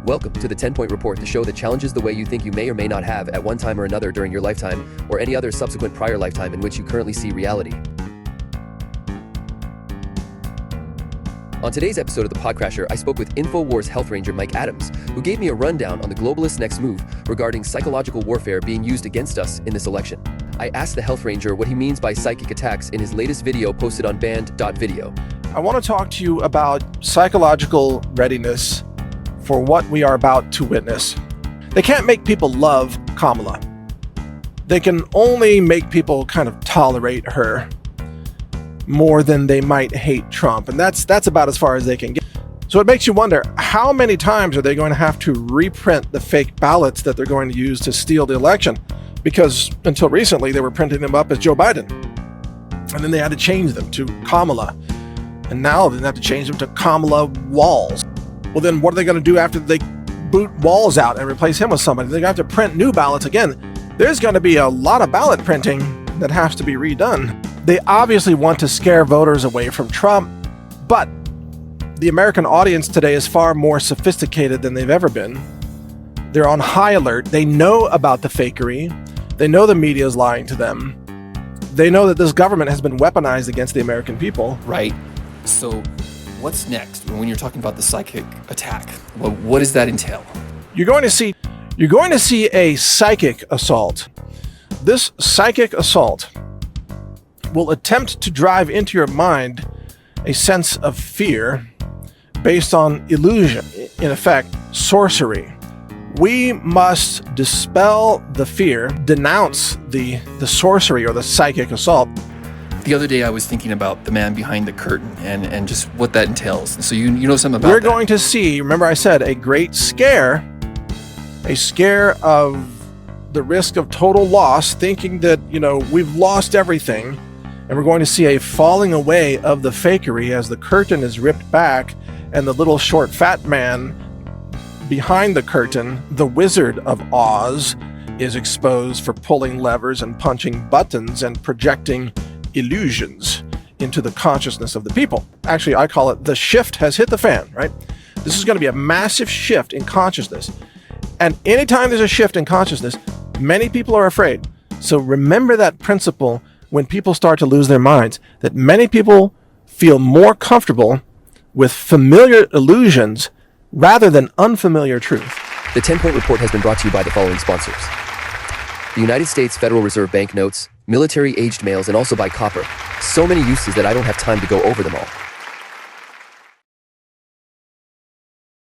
Welcome to the Tenpoint Report, the show that challenges the way you think you may or may not have at one time or another during your lifetime or any other subsequent prior lifetime in which you currently see reality. On today's episode of the Podcrasher, I spoke with InfoWars Health Ranger Mike Adams, who gave me a rundown on the globalists' next move regarding psychological warfare being used against us in this election. I asked the Health Ranger what he means by psychic attacks in his latest video posted on band.video. I want to talk to you about psychological readiness for what we are about to witness. They can't make people love Kamala. They can only make people kind of tolerate her more than they might hate Trump. And that's about as far as they can get. So it makes you wonder, how many times are they going to have to reprint the fake ballots that they're going to use to steal the election? Because until recently, they were printing them up as Joe Biden. And then they had to change them to Kamala. And now they have to change them to Kamala Walls. Well, then what are they going to do after they boot Walls out and replace him with somebody? They're going to have to print new ballots again. There's going to be a lot of ballot printing that has to be redone. They obviously want to scare voters away from Trump, but the American audience today is far more sophisticated than they've ever been. They're on high alert. They know about the fakery. They know the media is lying to them. They know that this government has been weaponized against the American people. Right. So what's next when you're talking about the psychic attack? Well, what does that entail? You're going to see a psychic assault. This psychic assault will attempt to drive into your mind a sense of fear based on illusion, in effect, sorcery. We must dispel the fear, denounce the sorcery or the psychic assault. The other day I was thinking about the man behind the curtain and just what that entails. So you know something about that. We're going to see, remember I said, a great scare, a scare of the risk of total loss, thinking that, we've lost everything. And we're going to see a falling away of the fakery as the curtain is ripped back and the little short fat man behind the curtain, the Wizard of Oz, is exposed for pulling levers and punching buttons and projecting illusions into the consciousness of the people. Actually, I call it the shift has hit the fan, right? This is going to be a massive shift in consciousness. And anytime there's a shift in consciousness, many people are afraid. So remember that principle when people start to lose their minds, that many people feel more comfortable with familiar illusions rather than unfamiliar truth. The 10-Point Report has been brought to you by the following sponsors: the United States Federal Reserve banknotes, military aged mails, and also by copper. So many uses that I don't have time to go over them all.